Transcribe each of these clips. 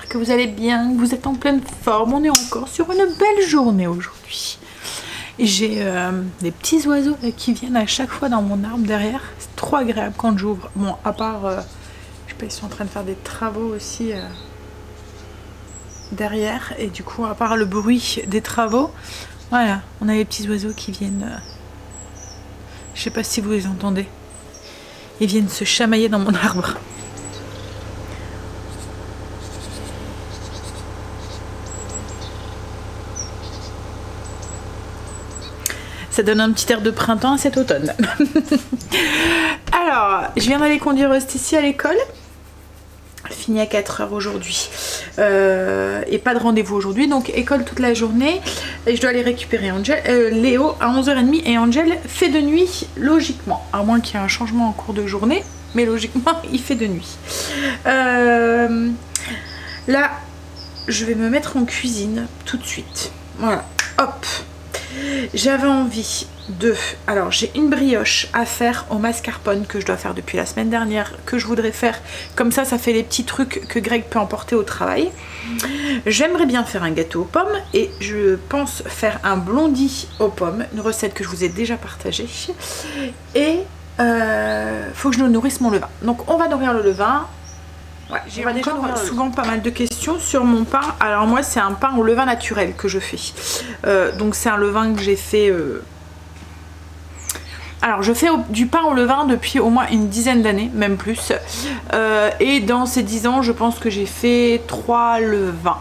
que vous allez bien, que vous êtes en pleine forme. On est encore sur une belle journée aujourd'hui. J'ai des petits oiseaux là, qui viennent à chaque fois dans mon arbre derrière. C'est trop agréable quand j'ouvre. Bon, à part, je sais pas, ils sont en train de faire des travaux aussi derrière. Et du coup, à part le bruit des travaux, voilà, on a les petits oiseaux qui viennent. Je sais pas si vous les entendez. Ils viennent se chamailler dans mon arbre. Ça donne un petit air de printemps à cet automne. Alors, je viens d'aller conduire Stécie à l'école. Fini à 4 h aujourd'hui. Et pas de rendez-vous aujourd'hui, donc école toute la journée. Et je dois aller récupérer Léo à 11h30 et Angel fait de nuit, logiquement. À moins qu'il y ait un changement en cours de journée, mais logiquement, il fait de nuit. Là, je vais me mettre en cuisine tout de suite. Voilà, hop. J'avais envie de... Alors j'ai une brioche à faire au mascarpone que je dois faire depuis la semaine dernière, que je voudrais faire. Comme ça, ça fait les petits trucs que Greg peut emporter au travail. J'aimerais bien faire un gâteau aux pommes et je pense faire un blondie aux pommes, une recette que je vous ai déjà partagée. Et faut que je nourrisse mon levain. Donc on va nourrir le levain. Ouais, j'ai souvent pas mal de questions sur mon pain. Alors moi c'est un pain au levain naturel que je fais. Donc c'est un levain que j'ai fait... Alors je fais du pain au levain depuis au moins une dizaine d'années, même plus. Et dans ces 10 ans je pense que j'ai fait 3 levains.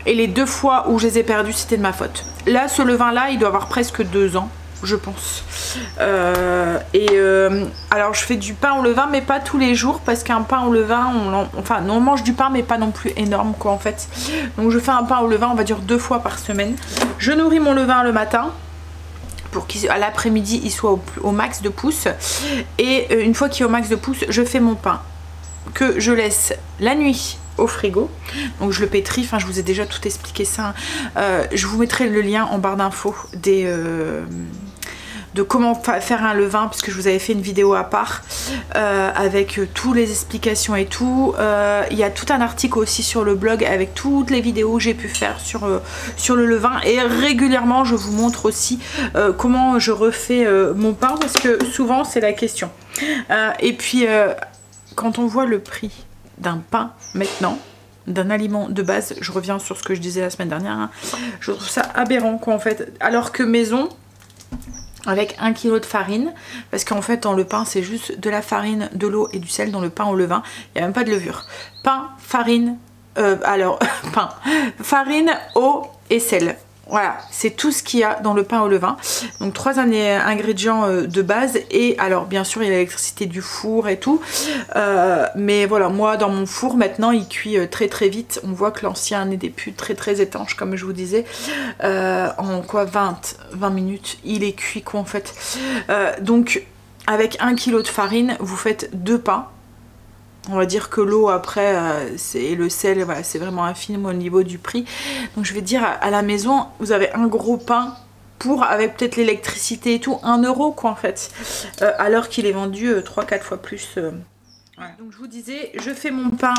Et les 2 fois où je les ai perdus c'était de ma faute. Là ce levain là il doit avoir presque 2 ans. Je pense. Alors je fais du pain au levain mais pas tous les jours parce qu'un pain au levain, on mange du pain mais pas non plus énorme quoi en fait. Donc je fais un pain au levain on va dire 2 fois par semaine. Je nourris mon levain le matin pour qu'à l'après-midi il soit au max de pouces. Et une fois qu'il est au max de pouces, je fais mon pain que je laisse la nuit au frigo, donc je le pétris, enfin je vous ai déjà tout expliqué ça. Je vous mettrai le lien en barre d'infos de comment faire un levain parce que je vous avais fait une vidéo à part avec toutes les explications et tout. Il y a tout un article aussi sur le blog avec toutes les vidéos que j'ai pu faire sur le levain et régulièrement je vous montre aussi comment je refais mon pain parce que souvent c'est la question. Et puis quand on voit le prix d'un pain maintenant, d'un aliment de base, je reviens sur ce que je disais la semaine dernière, hein, je trouve ça aberrant quoi en fait, alors que maison avec 1 kg de farine, parce qu'en fait dans le pain c'est juste de la farine, de l'eau et du sel dans le pain au levain, il n'y a même pas de levure. Pain, farine, pain, farine, eau et sel. Voilà, c'est tout ce qu'il y a dans le pain au levain. Donc 3 ingrédients de base. Et alors bien sûr il y a l'électricité du four et tout. Mais voilà, moi dans mon four maintenant il cuit très très vite. On voit que l'ancien n'est plus très étanche comme je vous disais. En quoi 20 minutes il est cuit quoi en fait. Donc avec 1 kg de farine vous faites 2 pains. On va dire que l'eau après et le sel, voilà, c'est vraiment infime au niveau du prix. Donc je vais dire à la maison, vous avez un gros pain pour, avec peut-être l'électricité et tout, 1 € quoi en fait. Alors qu'il est vendu 3-4 fois plus. Voilà. Donc je vous disais, je fais mon pain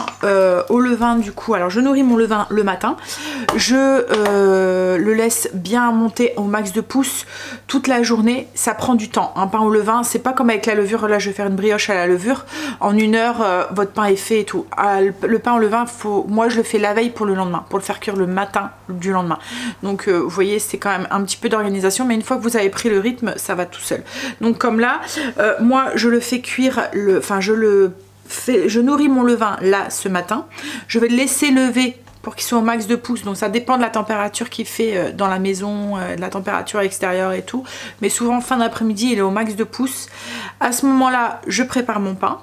au levain du coup. Alors je nourris mon levain le matin. Je le laisse bien monter au max de pouces toute la journée. Ça prend du temps. Un pain au levain, c'est pas comme avec la levure. Là je vais faire une brioche à la levure. En 1 heure, votre pain est fait et tout. Le pain au levain, moi je le fais la veille pour le lendemain. Pour le faire cuire le matin du lendemain. Donc vous voyez, c'est quand même un petit peu d'organisation. Mais une fois que vous avez pris le rythme, ça va tout seul. Donc comme là, moi je le fais cuire, je nourris mon levain là ce matin. Je vais le laisser lever pour qu'il soit au max de pouces. Donc ça dépend de la température qu'il fait dans la maison, de la température extérieure et tout. Mais souvent fin d'après-midi il est au max de pouces. À ce moment là je prépare mon pain.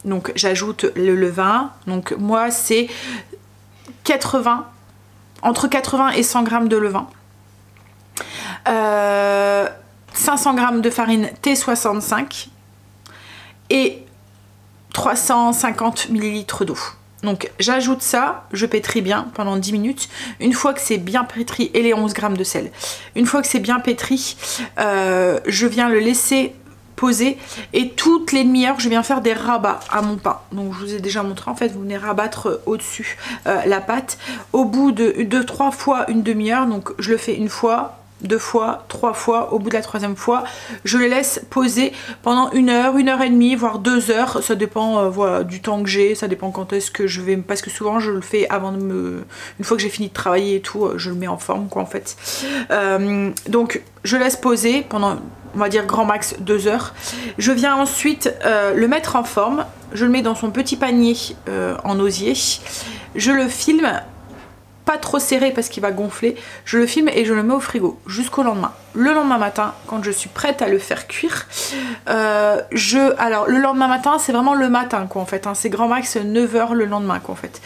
Donc j'ajoute le levain. Donc moi c'est entre 80 et 100 g de levain. 500 g de farine T65 et 350 ml d'eau. Donc j'ajoute ça, je pétris bien pendant 10 minutes. Une fois que c'est bien pétri, et les 11 g de sel. Une fois que c'est bien pétri, je viens le laisser poser et toutes les demi-heures je viens faire des rabats à mon pain. Donc je vous ai déjà montré, en fait vous venez rabattre au-dessus la pâte. Au bout de 3 fois une demi-heure, donc je le fais une fois, 2 fois, 3 fois, au bout de la 3e fois, je les laisse poser pendant 1 heure, 1 heure et demie, voire 2 heures, ça dépend voilà, du temps que j'ai, ça dépend quand est-ce que je vais, parce que souvent je le fais avant de une fois que j'ai fini de travailler et tout, je le mets en forme quoi en fait. Donc je laisse poser pendant, on va dire grand max 2 heures. Je viens ensuite le mettre en forme, je le mets dans son petit panier en osier, je le filme, pas trop serré parce qu'il va gonfler, je le filme et je le mets au frigo jusqu'au lendemain. Le lendemain matin, quand je suis prête à le faire cuire, alors le lendemain matin c'est vraiment le matin quoi en fait, hein, c'est grand max 9 h le lendemain quoi en fait.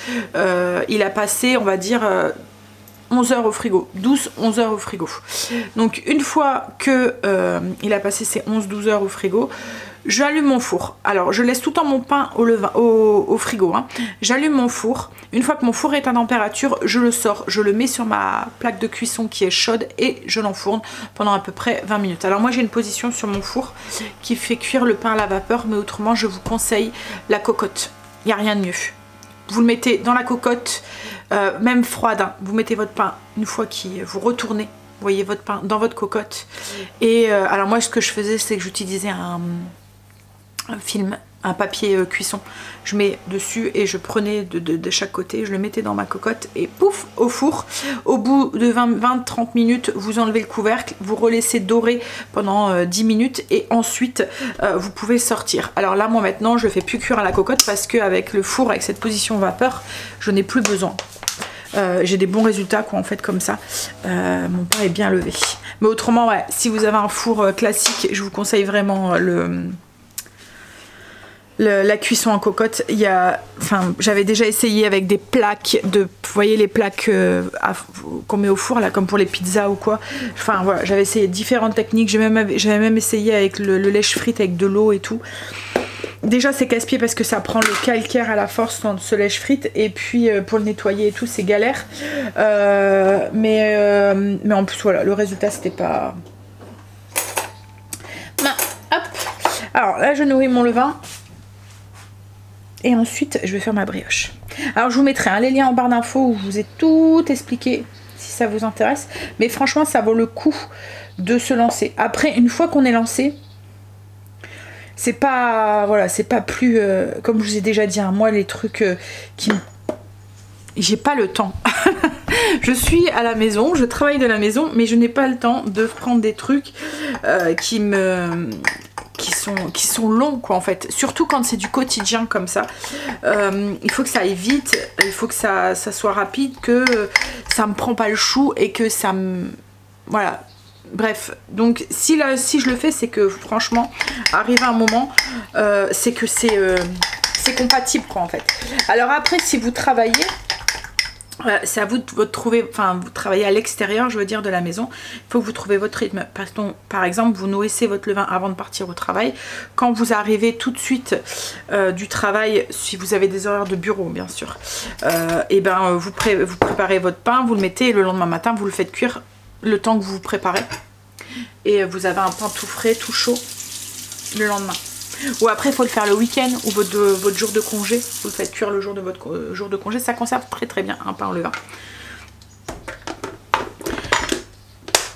Il a passé on va dire 11 heures au frigo, 12-11 heures au frigo. Donc une fois que il a passé ses 11-12 heures au frigo, j'allume mon four. Alors je laisse tout le temps mon pain au frigo, hein. J'allume mon four. Une fois que mon four est à température, je le sors, je le mets sur ma plaque de cuisson qui est chaude et je l'enfourne pendant à peu près 20 minutes. Alors moi j'ai une position sur mon four qui fait cuire le pain à la vapeur, mais autrement je vous conseille la cocotte. Il n'y a rien de mieux. Vous le mettez dans la cocotte, même froide, hein. Vous mettez votre pain une fois que vous retournez, vous voyez votre pain dans votre cocotte. Et alors moi ce que je faisais c'est que j'utilisais un film, un papier cuisson, je mets dessus et je prenais de chaque côté, je le mettais dans ma cocotte et pouf au four. Au bout de 20-30 minutes vous enlevez le couvercle, vous relaissez dorer pendant 10 minutes et ensuite vous pouvez sortir. Alors là moi maintenant je le fais plus cuire à la cocotte parce qu'avec le four, avec cette position vapeur, je n'ai plus besoin. J'ai des bons résultats quoi en fait comme ça, mon pain est bien levé. Mais autrement ouais, si vous avez un four classique, je vous conseille vraiment la cuisson en cocotte. Il y a, enfin, j'avais déjà essayé avec des plaques vous voyez les plaques qu'on met au four là, comme pour les pizzas ou quoi. Enfin voilà, j'avais essayé différentes techniques. J'avais même essayé avec le lèche-frite avec de l'eau et tout. Déjà c'est casse-pied parce que ça prend le calcaire à la force dans ce lèche-frite et puis pour le nettoyer et tout c'est galère. Mais en plus voilà, le résultat c'était pas. Hop. Alors là je nourris mon levain. Et ensuite, je vais faire ma brioche. Alors, je vous mettrai les liens en barre d'infos où je vous ai tout expliqué si ça vous intéresse. Mais franchement, ça vaut le coup de se lancer. Après, une fois qu'on est lancé, c'est pas, voilà, c'est pas plus, comme je vous ai déjà dit, hein, moi, les trucs j'ai pas le temps. Je suis à la maison, je travaille de la maison, mais je n'ai pas le temps de prendre des trucs qui sont longs quoi en fait, surtout quand c'est du quotidien comme ça. Il faut que ça aille vite, il faut que ça soit rapide, que ça me prend pas le chou et que ça me... Voilà, bref. Donc si je le fais, c'est que franchement, arrivé à un moment, c'est que c'est compatible quoi en fait. Alors après, si vous travaillez, c'est à vous de trouver, enfin vous travaillez à l'extérieur je veux dire de la maison, il faut que vous trouviez votre rythme. Par exemple vous nourrissez votre levain avant de partir au travail, quand vous arrivez tout de suite du travail, si vous avez des horaires de bureau bien sûr, et ben vous préparez votre pain, vous le mettez et le lendemain matin vous le faites cuire le temps que vous vous préparez et vous avez un pain tout frais, tout chaud le lendemain. Ou après il faut le faire le week-end ou votre jour de congé, vous le faites cuire le jour de votre jour de congé, ça conserve très très bien un pain au levain.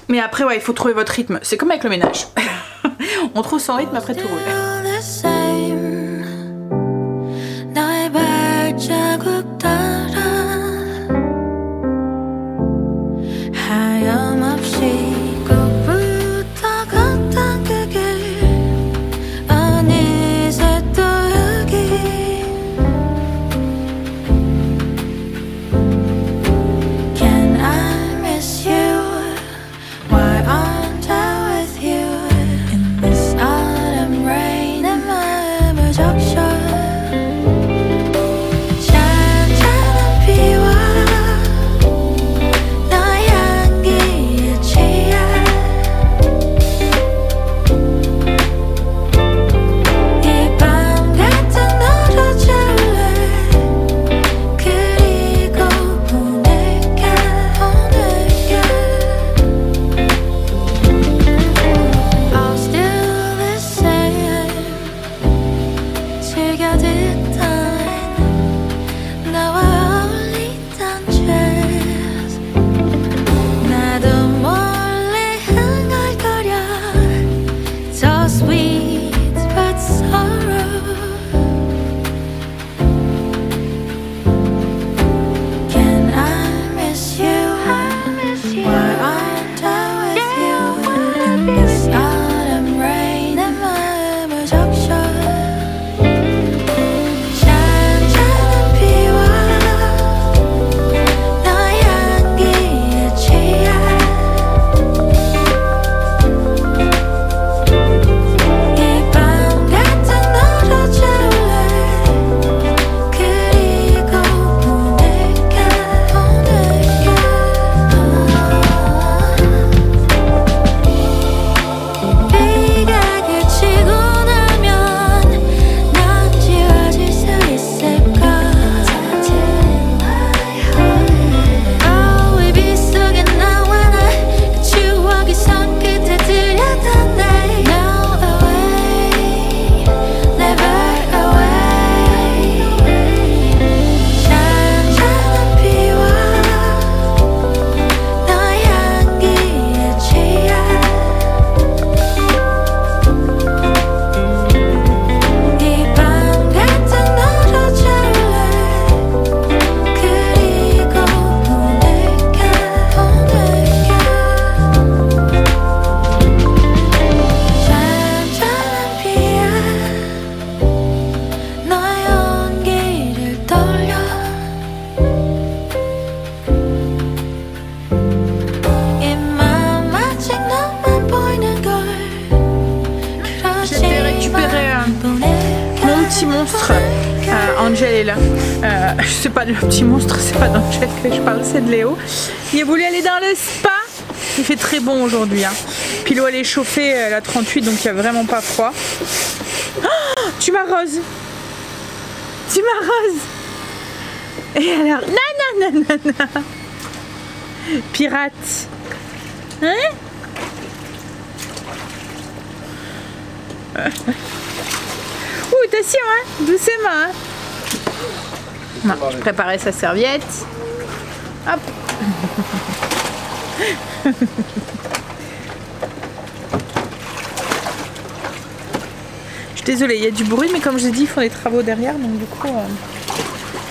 Mais après ouais, il faut trouver votre rythme, c'est comme avec le ménage. On trouve son rythme, après tout roule. Rain monstre. Angel est là. C'est pas le petit monstre, c'est pas d'Angel que je parle, c'est de Léo. Il a voulu aller dans le spa. Il fait très bon aujourd'hui. Hein. Puis l'eau elle est chauffée, elle a 38 donc il n'y a vraiment pas froid. Oh, tu m'arroses. Tu m'arroses. Et alors, non. Pirate. Hein? Ouh, attention, hein? Doucement, hein? Non, je préparais sa serviette. Hop. Je suis désolée, il y a du bruit, mais comme je dis, ils font des travaux derrière, donc du coup,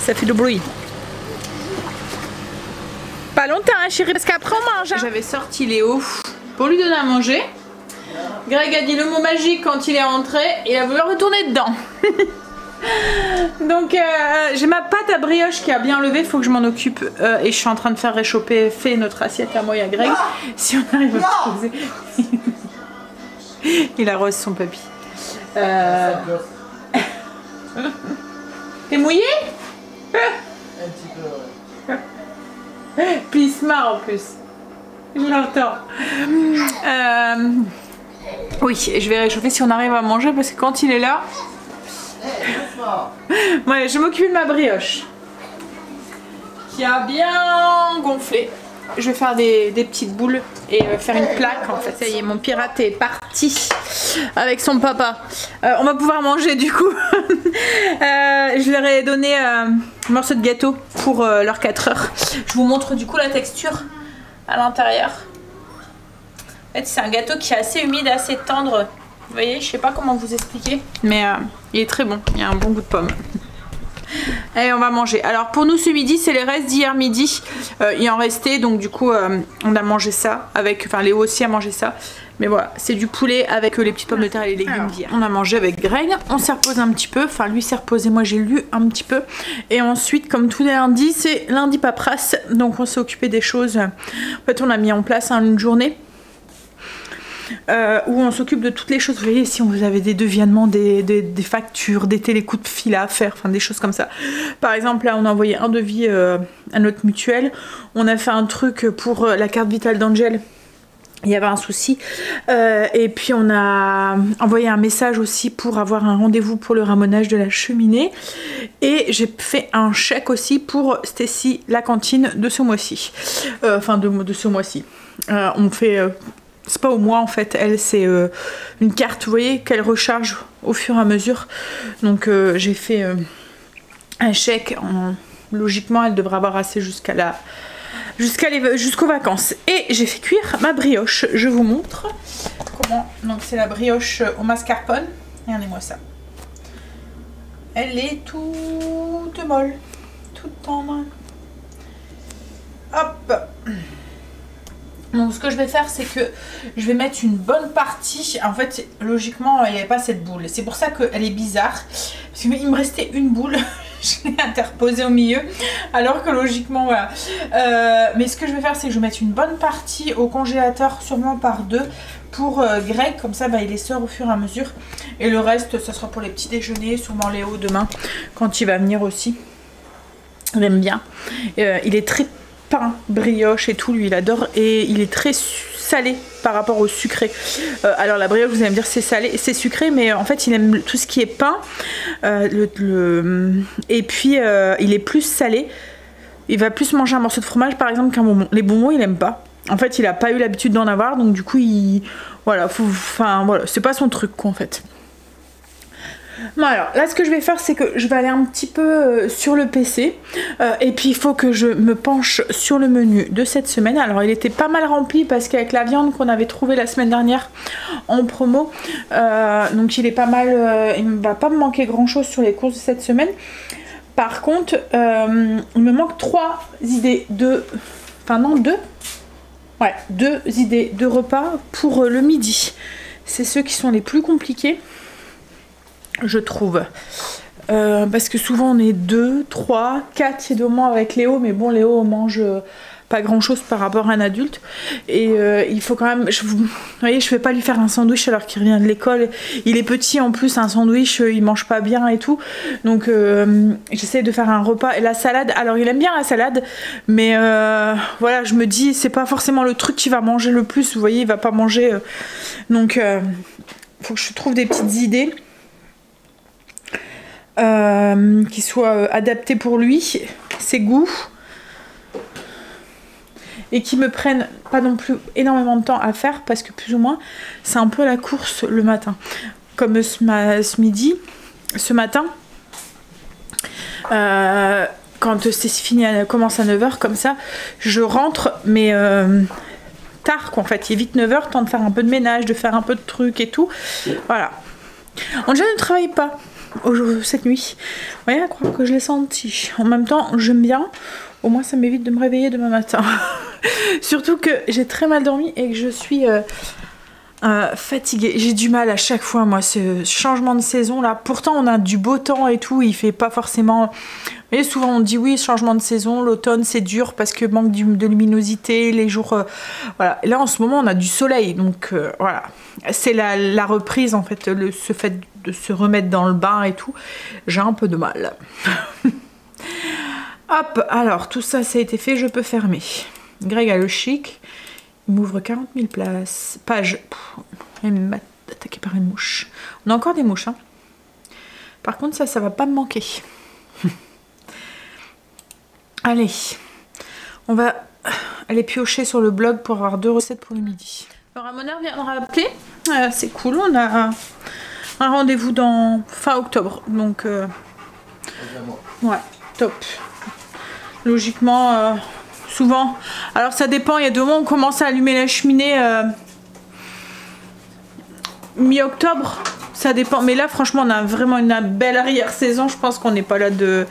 ça fait du bruit. Pas longtemps, hein, chérie, parce qu'après on mange. Hein. J'avais sorti Léo pour lui donner à manger. Greg a dit le mot magique quand il est rentré, il a voulu retourner dedans. Donc j'ai ma pâte à brioche qui a bien levé, il faut que je m'en occupe et je suis en train de faire réchauffer notre assiette à moi et à Greg. Si on arrive à se poser. Il arrose son papy. T'es mouillé? Un petit peu, ouais. Puis il se marre en plus. Je l'entends. Oui, je vais réchauffer si on arrive à manger parce que quand il est là... Ouais, je m'occupe de ma brioche qui a bien gonflé. Je vais faire des petites boules et faire une plaque en fait. Ça y est, mon pirate est parti avec son papa. On va pouvoir manger du coup. Je leur ai donné un morceau de gâteau pour leurs 4 heures. Je vous montre du coup la texture à l'intérieur. En fait, c'est un gâteau qui est assez humide, assez tendre. Vous voyez, je sais pas comment vous expliquer, mais il est très bon. Il y a un bon goût de pomme. Allez, on va manger. Alors pour nous ce midi, c'est les restes d'hier midi. Il en restait, donc du coup, on a mangé ça avec. Enfin, Léo aussi a mangé ça. Mais voilà, c'est du poulet avec les petites pommes de terre et les légumes d'hier. On a mangé avec Greg. On s'est reposé un petit peu. Enfin, lui s'est reposé, moi j'ai lu un petit peu. Et ensuite, comme tous les lundis, c'est lundi paperasse. Donc on s'est occupé des choses. En fait, on a mis en place une journée. Où on s'occupe de toutes les choses. Vous voyez, si vous avez des deviennements, des factures, des télécoups de fil à faire, enfin des choses comme ça. Par exemple, là, on a envoyé un devis à notre mutuelle. On a fait un truc pour la carte vitale d'Angel. Il y avait un souci. Et puis, on a envoyé un message aussi pour avoir un rendez-vous pour le ramonage de la cheminée. Et j'ai fait un chèque aussi pour Stacy, la cantine de ce mois-ci. Enfin, de ce mois-ci. On fait... c'est pas au mois en fait, elle c'est une carte, vous voyez, qu'elle recharge au fur et à mesure. Donc j'ai fait un chèque, logiquement elle devrait avoir assez jusqu'aux vacances. Et j'ai fait cuire ma brioche, je vous montre comment. Donc c'est la brioche au mascarpone, regardez-moi ça. Elle est toute molle, toute tendre. Hop. Donc ce que je vais faire, c'est que je vais mettre une bonne partie. En fait, logiquement, il n'y avait pas cette boule. C'est pour ça qu'elle est bizarre. Parce qu'il me restait une boule. Je l'ai interposée au milieu. Alors que logiquement, voilà. Mais ce que je vais faire, c'est que je vais mettre une bonne partie au congélateur, sûrement par 2. Pour Greg, comme ça, il les sort au fur et à mesure. Et le reste, ça sera pour les petits déjeuners. Sûrement Léo demain, quand il va venir aussi. Il aime bien. Il est très... pain, brioche et tout, lui il adore, et il est très salé par rapport au sucré. Alors la brioche, vous allez me dire c'est salé, c'est sucré, mais en fait il aime tout ce qui est pain, et puis il est plus salé. Il va plus manger un morceau de fromage par exemple qu'un bonbon. Les bonbons il aime pas. En fait il a pas eu l'habitude d'en avoir, donc du coup voilà, voilà, c'est pas son truc quoi en fait. Bon alors là ce que je vais faire c'est que je vais aller un petit peu sur le PC et puis il faut que je me penche sur le menu de cette semaine. Alors il était pas mal rempli parce qu'avec la viande qu'on avait trouvée la semaine dernière en promo, donc il est pas mal, il ne va pas me manquer grand chose sur les courses de cette semaine. Par contre il me manque 3 idées de... enfin non 2. Ouais, 2 idées de repas pour le midi. C'est ceux qui sont les plus compliqués, je trouve. Parce que souvent on est 2, 3, 4, c'est de moins avec Léo. Mais bon, Léo mange pas grand chose par rapport à un adulte. Et il faut quand même, vous voyez, je vais pas lui faire un sandwich alors qu'il revient de l'école. Il est petit en plus, un sandwich, il mange pas bien et tout. Donc j'essaie de faire un repas. Et la salade, alors il aime bien la salade, mais voilà, je me dis, c'est pas forcément le truc qu'il va manger le plus. Vous voyez, il va pas manger. Donc faut que je trouve des petites idées qui soient adaptées pour lui, ses goûts. Et qui me prennent pas non plus énormément de temps à faire parce que plus ou moins c'est un peu la course le matin. Comme ce matin, quand c'est fini, commence à 9h comme ça, je rentre mais tard quoi en fait, il est vite 9h, temps de faire un peu de ménage, de faire un peu de trucs et tout. Voilà. Angela ne travaille pas cette nuit. Vous voyez, à croire que je l'ai senti. En même temps, j'aime bien. Au moins ça m'évite de me réveiller demain matin. Surtout que j'ai très mal dormi et que je suis fatiguée. J'ai du mal à chaque fois, moi, ce changement de saison là. Pourtant on a du beau temps et tout, il fait pas forcément... Vous voyez, souvent on dit oui, changement de saison, l'automne c'est dur parce que manque de luminosité, les jours... voilà. Et là en ce moment on a du soleil, donc voilà. C'est la reprise en fait, ce fait de se remettre dans le bain et tout. J'ai un peu de mal. Hop, alors tout ça, ça a été fait, je peux fermer. Greg a le chic, il m'ouvre 40 000 pages. Il m'a attaqué par une mouche. On a encore des mouches, hein. Par contre, ça va pas me manquer. Allez, on va aller piocher sur le blog pour avoir 2 recettes pour le midi. Le ramoneur viendra appeler, c'est cool, on a un rendez-vous dans fin octobre, donc ouais, top. Logiquement, souvent, alors ça dépend, il y a 2 mois on commence à allumer la cheminée mi-octobre, ça dépend, mais là franchement on a vraiment une belle arrière-saison, je pense qu'on n'est pas là de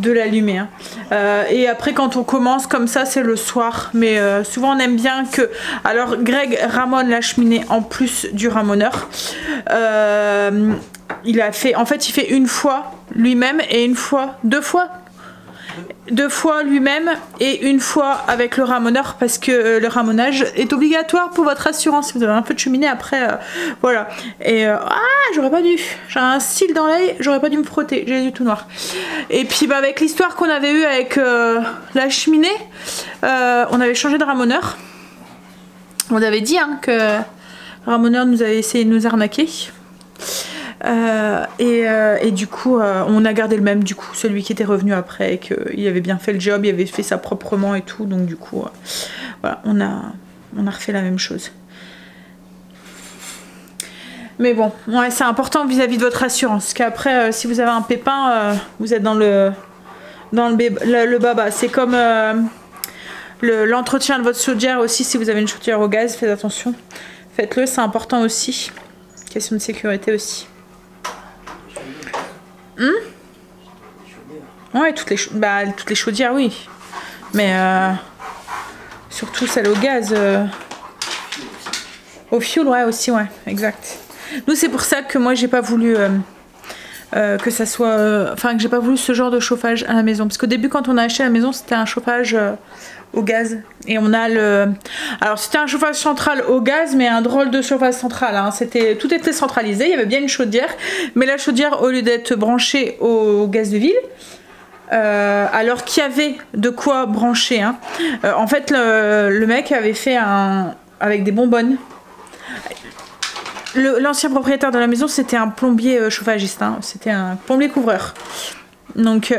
l'allumer, hein. Et après quand on commence comme ça c'est le soir, mais souvent on aime bien que, alors Greg ramonne la cheminée en plus du ramoneur, il a fait, en fait il fait une fois lui-même et deux fois lui-même et une fois avec le ramoneur parce que le ramonage est obligatoire pour votre assurance. Si vous avez un peu de cheminée après, voilà. Et j'aurais pas dû. J'ai un cil dans l'œil, j'aurais pas dû me frotter. J'ai du tout noir. Et puis bah, avec l'histoire qu'on avait eue avec la cheminée, on avait changé de ramoneur. On avait dit hein, que le ramoneur nous avait essayé de nous arnaquer. Et du coup on a gardé le même, du coup celui qui était revenu après et qu'il avait bien fait le job, il avait fait ça proprement et tout, donc du coup voilà, on a refait la même chose. Mais bon, ouais, c'est important vis-à-vis de votre assurance, parce qu'après si vous avez un pépin, vous êtes dans le baba. C'est comme l'entretien de votre chaudière aussi. Si vous avez une chaudière au gaz, faites attention, faites-le, c'est important aussi, question de sécurité aussi. Ouais, toutes les chaudières, oui. Mais surtout celle au gaz. Au fioul, ouais, aussi, ouais, exact. Nous, c'est pour ça que moi, j'ai pas voulu que ça soit... Enfin, que j'ai pas voulu ce genre de chauffage à la maison. Parce qu'au début, quand on a acheté la maison, c'était un chauffage au gaz. Et on a le... Alors, c'était un chauffage central au gaz, mais un drôle de chauffage central. Hein. Tout était centralisé, il y avait bien une chaudière. Mais la chaudière, au lieu d'être branchée au gaz de ville... alors qu'il y avait de quoi brancher, hein. En fait le mec avait fait avec des bonbonnes. L'ancien propriétaire de la maison c'était un plombier chauffagiste, hein. C'était un plombier couvreur, donc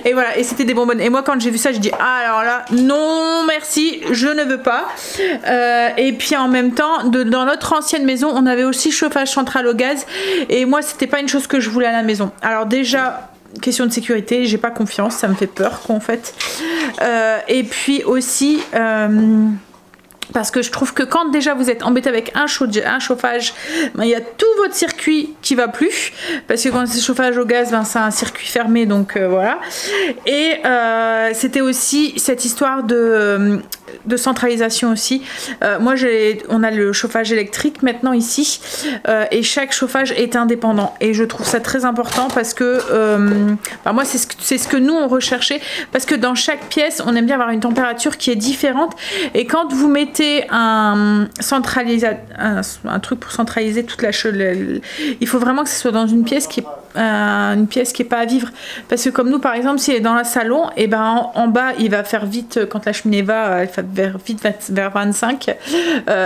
et voilà, et c'était des bonbonnes. Et moi quand j'ai vu ça j'ai dit ah alors là non merci, je ne veux pas. Et puis en même temps dans notre ancienne maison on avait aussi chauffage central au gaz et moi c'était pas une chose que je voulais à la maison. Alors déjà question de sécurité, j'ai pas confiance, ça me fait peur quoi en fait. Et puis aussi parce que je trouve que quand déjà vous êtes embêté avec un chauffage, ben, il y a tout votre circuit qui va plus, parce que quand c'est chauffage au gaz, ben, c'est un circuit fermé, donc voilà. Et c'était aussi cette histoire de de centralisation aussi. Moi on a le chauffage électrique maintenant ici et chaque chauffage est indépendant et je trouve ça très important parce que moi c'est ce que nous on recherchait, parce que dans chaque pièce on aime bien avoir une température qui est différente, et quand vous mettez un truc pour centraliser toute la il faut vraiment que ce soit dans une pièce qui est pas à vivre, parce que comme nous par exemple, s'il est dans le salon, et ben en bas il va faire vite, quand la cheminée va, elle fait vers 25,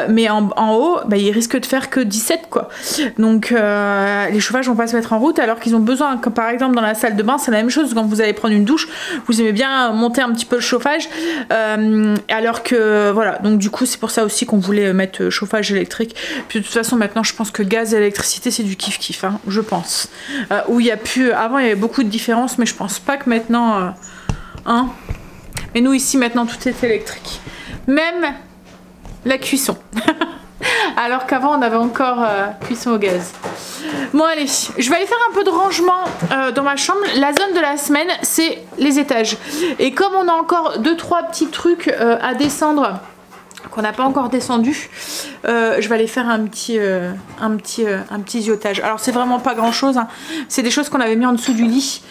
mais en haut il risque de faire que 17 quoi. Donc les chauffages vont pas se mettre en route, alors qu'ils ont besoin, comme par exemple dans la salle de bain c'est la même chose, quand vous allez prendre une douche vous aimez bien monter un petit peu le chauffage, alors que voilà, donc du coup c'est pour ça aussi qu'on voulait mettre chauffage électrique. Puis de toute façon maintenant je pense que gaz et électricité c'est du kiff kiff, hein, je pense. Où il y a plus, avant il y avait beaucoup de différences, mais je pense pas que maintenant hein. Mais nous ici maintenant tout est électrique, même la cuisson. Alors qu'avant on avait encore cuisson au gaz. Bon allez, je vais aller faire un peu de rangement dans ma chambre. La zone de la semaine c'est les étages, et comme on a encore 2-3 petits trucs à descendre qu'on n'a pas encore descendu, je vais aller faire un petit ziotage. Alors c'est vraiment pas grand chose, hein. C'est des choses qu'on avait mis en dessous du lit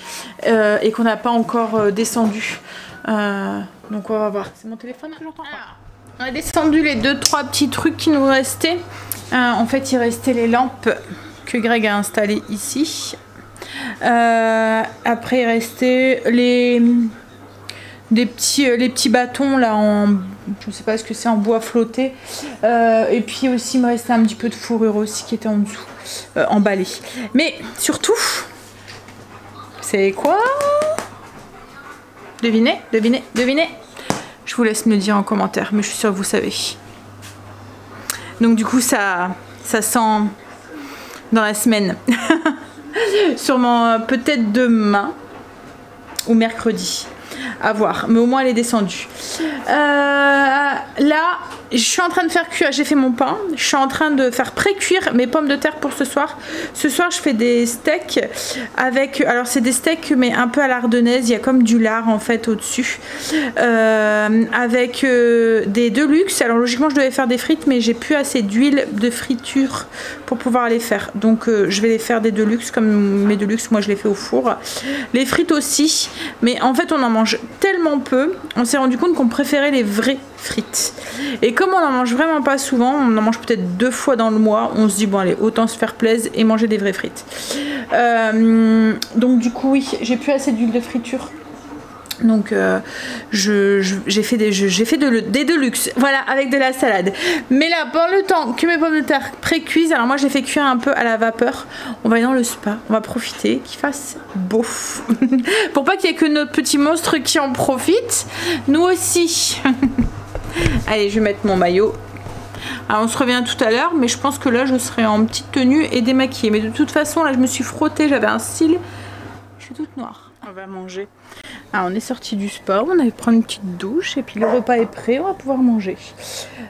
et qu'on n'a pas encore descendu, donc on va voir. C'est mon téléphone que j'entends. On a descendu les 2-3 petits trucs qui nous restaient. En fait il restait les lampes que Greg a installées ici, après il restait les petits bâtons là en, je sais pas ce que c'est, en bois flotté, et puis aussi il me restait un petit peu de fourrure aussi qui était en dessous, emballé. Mais surtout, c'est quoi? Devinez, devinez, devinez. Je vous laisse me le dire en commentaire, mais je suis sûre que vous savez. Donc du coup ça sent dans la semaine. Sûrement peut-être demain ou mercredi, à voir, mais au moins elle est descendue. Là je suis en train de faire cuire, j'ai fait mon pain, je suis en train de faire pré-cuire mes pommes de terre pour ce soir. Ce soir je fais des steaks avec, alors c'est des steaks mais un peu à l'ardennaise, il y a comme du lard en fait au dessus, avec des Deluxe. Alors logiquement je devais faire des frites, mais j'ai plus assez d'huile de friture pour pouvoir les faire, donc je vais les faire des Deluxe, comme mes Deluxe moi je les fais au four. Les frites aussi, mais en fait on en mange tellement peu, on s'est rendu compte qu'on préférait les vraies frites, et comme on en mange vraiment pas souvent, on en mange peut-être 2 fois dans le mois, on se dit bon allez, autant se faire plaisir et manger des vraies frites. Donc du coup oui, j'ai plus assez d'huile de friture, donc j'ai fait des Deluxe, voilà, avec de la salade. Mais là, pendant le temps que mes pommes de terre pré-cuisent, alors moi j'ai fait cuire un peu à la vapeur. On va aller dans le spa, on va profiter qu'il fasse beau pour pas qu'il y ait que notre petit monstre qui en profite, nous aussi. Allez, je vais mettre mon maillot. Alors on se revient tout à l'heure, mais je pense que là je serai en petite tenue et démaquillée. Mais de toute façon là je me suis frottée, j'avais un cil, je suis toute noire. On va manger. Alors on est sorti du spa, on allait prendre une petite douche et puis le repas est prêt, on va pouvoir manger.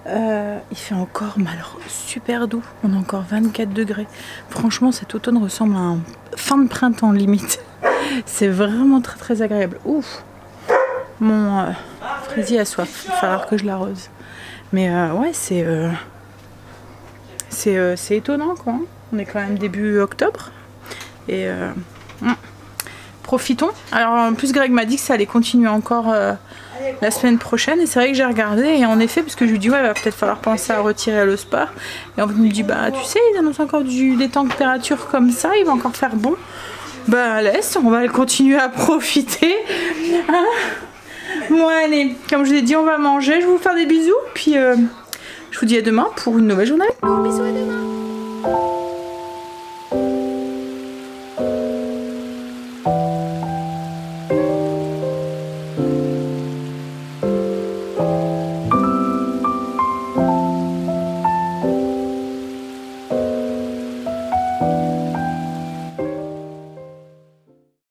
Il fait encore alors super doux, on a encore 24 degrés. Franchement cet automne ressemble à un fin de printemps limite. C'est vraiment très très agréable. Ouf. Mon fraisier a soif, il va falloir que je l'arrose. Mais ouais, c'est étonnant quoi. On est quand même début octobre. Et profitons. Alors en plus Greg m'a dit que ça allait continuer encore la semaine prochaine. Et c'est vrai que j'ai regardé et en effet, parce que je lui dis ouais, il va peut-être falloir penser à retirer le spa. Et en fait il me dit bah tu sais, ils annoncent encore des températures comme ça, il va encore faire bon. Bah laisse, on va continuer à profiter. Hein. Bon allez, comme je vous ai dit, on va manger, je vais vous faire des bisous, puis je vous dis à demain pour une nouvelle journée. Bisous, à demain.